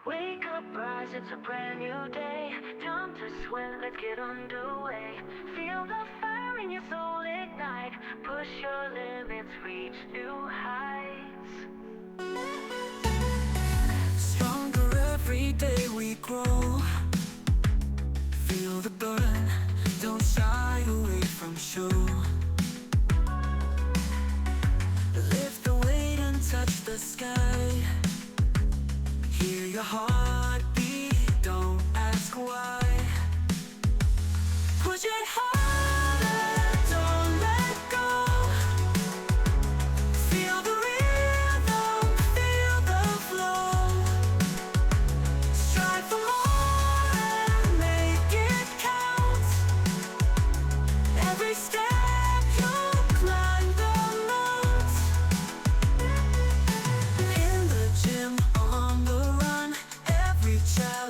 Wake up, rise, it's a brand new day. Time to sweat, let's get underway. Feel the fire in your soul ignite. Push your limits, reach new heights. Stronger every day we grow. Feel the burn, don't shy away from show. Lift the weight and touch the sky. Hear your heart beat, don't ask why. Push it harder, don't let go. Feel the rhythm, feel the flow. Strive for more and make it count. Every step you'll climb the mount. In the gym, on the run, every challenge